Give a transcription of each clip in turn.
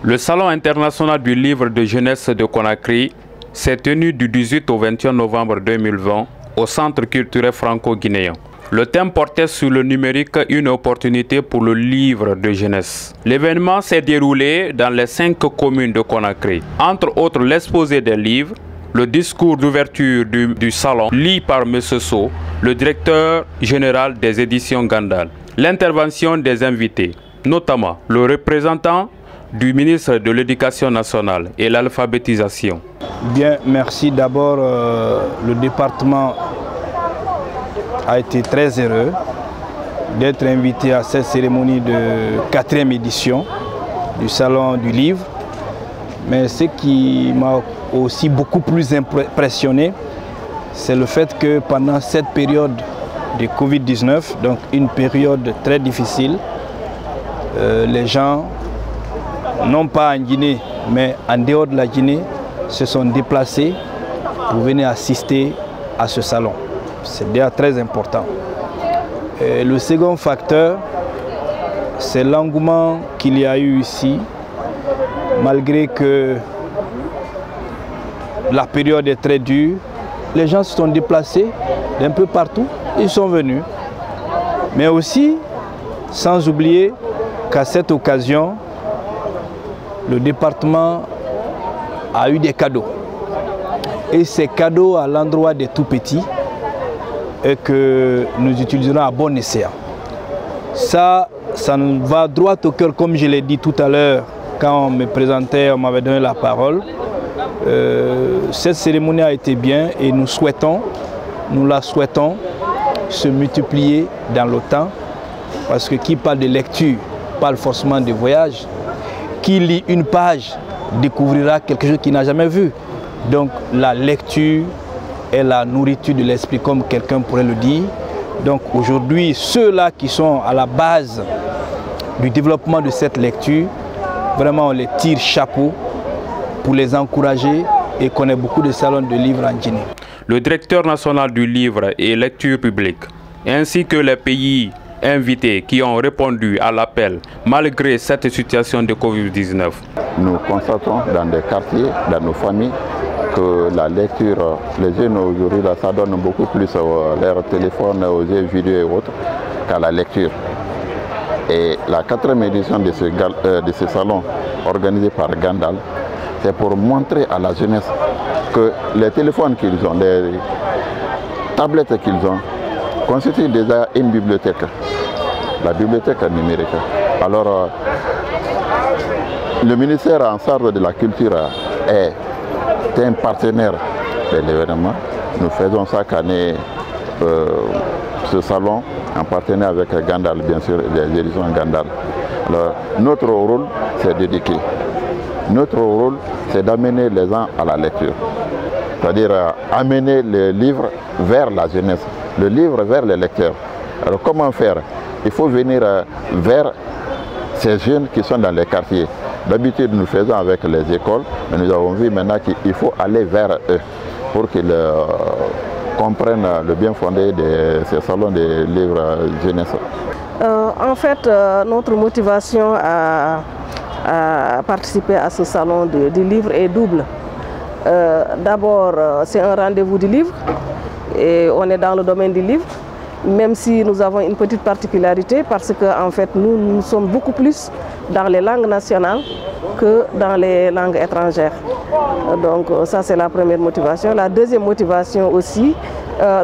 Le Salon international du livre de jeunesse de Conakry s'est tenu du 18 au 21 novembre 2020 au Centre culturel franco-guinéen. Le thème portait sur le numérique, une opportunité pour le livre de jeunesse. L'événement s'est déroulé dans les 5 communes de Conakry. Entre autres, l'exposé des livres, le discours d'ouverture du salon, lu par M. So, le directeur général des éditions Gandal. L'intervention des invités, notamment le représentant du ministre de l'Éducation nationale et l'alphabétisation. Bien, merci. D'abord, le département a été très heureux d'être invité à cette cérémonie de 4e édition du Salon du Livre. Mais ce qui m'a aussi beaucoup plus impressionné, c'est le fait que pendant cette période de Covid-19, donc une période très difficile, les gens, non pas en Guinée, mais en dehors de la Guinée, se sont déplacés pour venir assister à ce salon. C'est déjà très important. Et le second facteur, c'est l'engouement qu'il y a eu ici, malgré que la période est très dure. Les gens se sont déplacés d'un peu partout, ils sont venus. Mais aussi, sans oublier qu'à cette occasion, le département a eu des cadeaux. Et ces cadeaux à l'endroit des tout-petits, et que nous utiliserons à bon escient. Ça nous va droit au cœur, comme je l'ai dit tout à l'heure, quand on me présentait, on m'avait donné la parole. Cette cérémonie a été bien et nous la souhaitons se multiplier dans le temps, parce que qui parle de lecture parle forcément de voyage. Qui lit une page découvrira quelque chose qu'il n'a jamais vu. Donc la lecture est la nourriture de l'esprit, comme quelqu'un pourrait le dire. Donc aujourd'hui, ceux-là qui sont à la base du développement de cette lecture, vraiment on les tire chapeau pour les encourager et qu'on ait beaucoup de salons de livres en Guinée. Le directeur national du livre et lecture publique, ainsi que les pays invités qui ont répondu à l'appel malgré cette situation de Covid-19. Nous constatons dans des quartiers, dans nos familles, que la lecture, les jeunes aujourd'hui, ça donne beaucoup plus leur téléphone, aux jeux vidéo et autres, qu'à la lecture. Et la 4e édition de ce salon organisé par Gandal, c'est pour montrer à la jeunesse que les téléphones qu'ils ont, les tablettes qu'ils ont, constituent déjà une bibliothèque, la bibliothèque numérique. Alors, le ministère en charge de la culture est un partenaire de l'événement. Nous faisons chaque année ce salon en partenariat avec Gandal, bien sûr, les éditions Gandal. Alors, notre rôle, c'est d'éduquer. Notre rôle, c'est d'amener les gens à la lecture. C'est-à-dire amener le livre vers la jeunesse, le livre vers les lecteurs. Alors comment faire? Il faut venir vers ces jeunes qui sont dans les quartiers. D'habitude, nous faisons avec les écoles, mais nous avons vu maintenant qu'il faut aller vers eux pour qu'ils comprennent le bien fondé de ces salons de livres jeunesse. En fait, notre motivation à participer à ce salon du livre est double. D'abord, c'est un rendez-vous du livre et on est dans le domaine du livre, même si nous avons une petite particularité parce que en fait, nous sommes beaucoup plus dans les langues nationales que dans les langues étrangères. Donc ça, c'est la première motivation. La deuxième motivation aussi,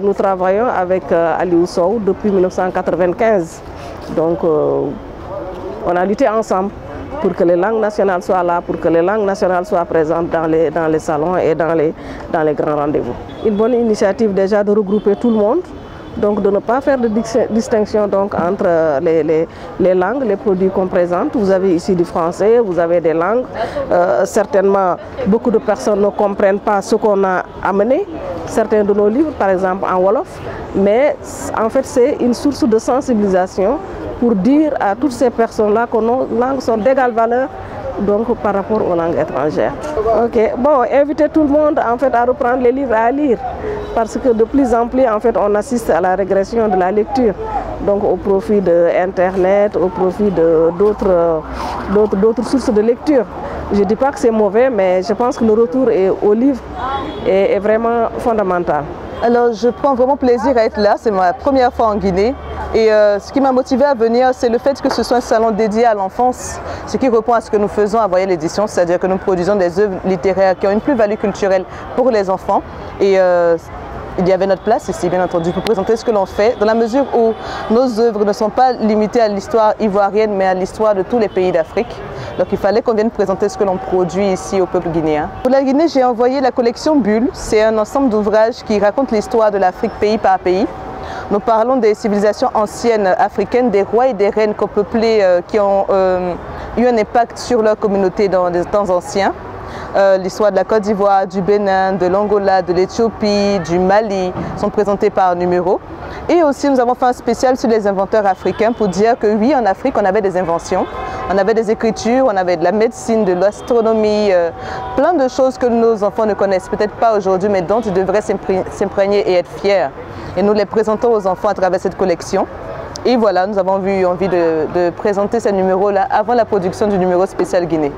nous travaillons avec Aliou Sow depuis 1995. Donc on a lutté ensemble pour que les langues nationales soient là, pour que les langues nationales soient présentes dans les salons et dans les grands rendez-vous. Une bonne initiative déjà de regrouper tout le monde, donc de ne pas faire de distinction donc, entre les langues, les produits qu'on présente. Vous avez ici du français, vous avez des langues. Certainement, beaucoup de personnes ne comprennent pas ce qu'on a amené, certains de nos livres, par exemple en Wolof, mais en fait c'est une source de sensibilisation pour dire à toutes ces personnes-là que nos langues sont d'égale valeur donc, par rapport aux langues étrangères. Ok, bon, inviter tout le monde en fait, à reprendre les livres à lire, parce que de plus en plus, en fait, on assiste à la régression de la lecture, donc au profit de Internet, au profit d'autres sources de lecture. Je ne dis pas que c'est mauvais, mais je pense que le retour au livre est vraiment fondamental. Alors, je prends vraiment plaisir à être là. C'est ma première fois en Guinée. Et ce qui m'a motivé à venir, c'est le fait que ce soit un salon dédié à l'enfance, ce qui répond à ce que nous faisons à Voyelle Éditions, c'est-à-dire que nous produisons des œuvres littéraires qui ont une plus-value culturelle pour les enfants. Et il y avait notre place ici, bien entendu, pour présenter ce que l'on fait, dans la mesure où nos œuvres ne sont pas limitées à l'histoire ivoirienne, mais à l'histoire de tous les pays d'Afrique. Donc il fallait qu'on vienne présenter ce que l'on produit ici au peuple guinéen. Pour la Guinée, j'ai envoyé la collection Bulle. C'est un ensemble d'ouvrages qui racontent l'histoire de l'Afrique pays par pays. Nous parlons des civilisations anciennes africaines, des rois et des reines qu'on peuplé, qui ont eu un impact sur leur communauté dans les temps anciens. L'histoire de la Côte d'Ivoire, du Bénin, de l'Angola, de l'Éthiopie, du Mali sont présentés par numéro. Et aussi nous avons fait un spécial sur les inventeurs africains pour dire que oui, en Afrique on avait des inventions, on avait des écritures, on avait de la médecine, de l'astronomie, plein de choses que nos enfants ne connaissent peut-être pas aujourd'hui mais dont ils devraient s'imprégner et être fiers. Et nous les présentons aux enfants à travers cette collection. Et voilà, nous avons eu envie de présenter ces numéros-là avant la production du numéro spécial Guinée.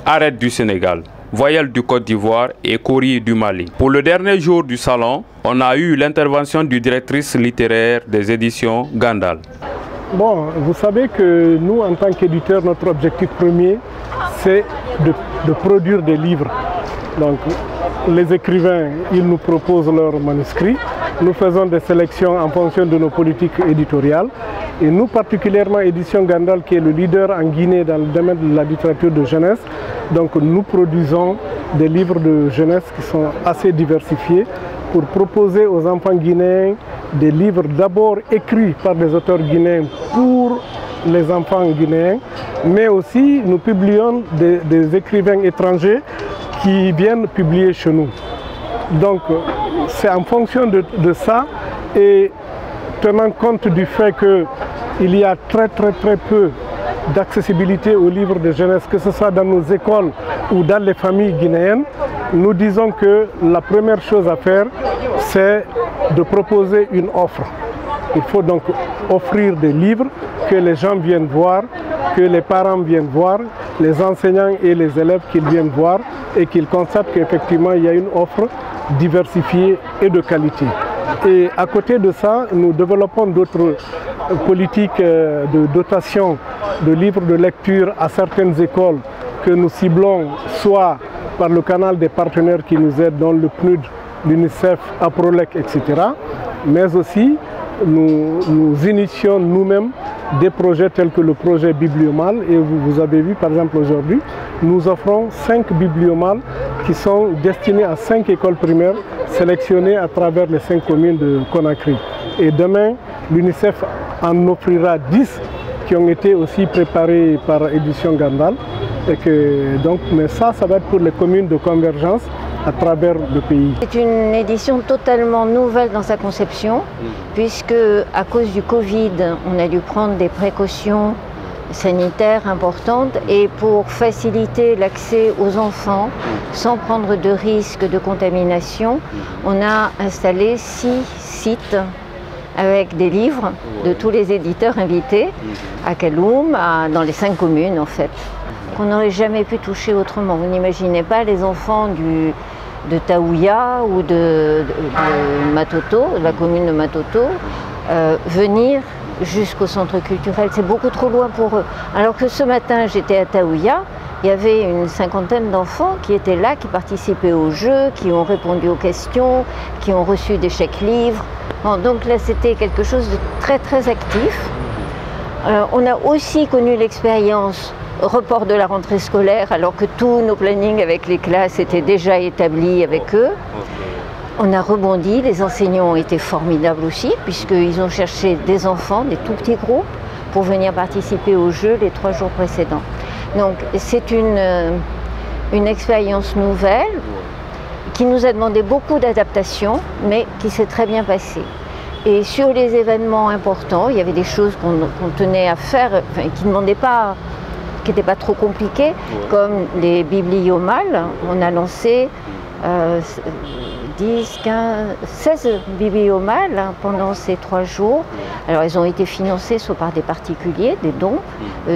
Arrête du Sénégal, Voyelle du Côte d'Ivoire et Kori du Mali. Pour le dernier jour du salon, on a eu l'intervention du directrice littéraire des éditions Gandal. Bon, vous savez que nous, en tant qu'éditeurs, notre objectif premier, c'est de produire des livres. Donc, les écrivains, ils nous proposent leurs manuscrits. Nous faisons des sélections en fonction de nos politiques éditoriales. Et nous, particulièrement, Édition Gandal, qui est le leader en Guinée dans le domaine de la littérature de jeunesse, donc nous produisons des livres de jeunesse qui sont assez diversifiés pour proposer aux enfants guinéens des livres d'abord écrits par des auteurs guinéens pour les enfants guinéens, mais aussi nous publions des écrivains étrangers qui viennent publier chez nous. Donc c'est en fonction de ça et tenant compte du fait qu'il y a très peu d'accessibilité aux livres de jeunesse, que ce soit dans nos écoles ou dans les familles guinéennes, nous disons que la première chose à faire, c'est de proposer une offre. Il faut donc offrir des livres que les gens viennent voir, que les parents viennent voir, les enseignants et les élèves qu'ils viennent voir et qu'ils constatent qu'effectivement il y a une offre diversifiée et de qualité. Et à côté de ça, nous développons d'autres politiques de dotation de livres de lecture à certaines écoles que nous ciblons soit par le canal des partenaires qui nous aident, dont le PNUD, l'UNICEF, APROLEC, etc. Mais aussi, nous initions nous-mêmes des projets tels que le projet Bibliomal. Et vous avez vu, par exemple, aujourd'hui, nous offrons 5 bibliomals qui sont destinés à 5 écoles primaires sélectionnées à travers les 5 communes de Conakry. Et demain, l'UNICEF en offrira 10 qui ont été aussi préparés par Édition Gandal. Et que, donc, mais ça va être pour les communes de convergence à travers le pays. C'est une édition totalement nouvelle dans sa conception, puisque à cause du Covid, on a dû prendre des précautions sanitaires importantes et pour faciliter l'accès aux enfants sans prendre de risque de contamination, on a installé 6 sites avec des livres de tous les éditeurs invités à Kaloum, dans les 5 communes en fait, qu'on n'aurait jamais pu toucher autrement. Vous n'imaginez pas les enfants de Taouya ou de Matoto, de la commune de Matoto, venir jusqu'au centre culturel. C'est beaucoup trop loin pour eux. Alors que ce matin, j'étais à Taouya, il y avait une 50aine d'enfants qui étaient là, qui participaient au jeu, qui ont répondu aux questions, qui ont reçu des chèques livres. Bon, donc là, c'était quelque chose de très actif. On a aussi connu l'expérience report de la rentrée scolaire, alors que tous nos plannings avec les classes étaient déjà établis avec eux. On a rebondi, les enseignants ont été formidables aussi, puisqu'ils ont cherché des enfants, des tout petits groupes, pour venir participer au jeu les 3 jours précédents. Donc c'est une expérience nouvelle qui nous a demandé beaucoup d'adaptation, mais qui s'est très bien passée. Et sur les événements importants, il y avait des choses qu'on tenait à faire, enfin, qui n'étaient pas trop compliquées, comme les bibliomals. On a lancé 10, 15, 16 bibliomales pendant ces 3 jours. Alors elles ont été financées soit par des particuliers, des dons,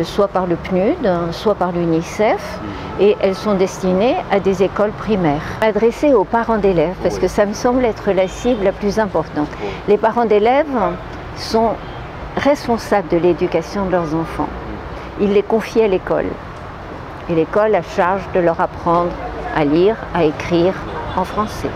soit par le PNUD, soit par l'UNICEF, et elles sont destinées à des écoles primaires. Adressées aux parents d'élèves, parce que ça me semble être la cible la plus importante. Les parents d'élèves sont responsables de l'éducation de leurs enfants. Ils les confient à l'école. Et l'école a charge de leur apprendre à lire, à écrire en français.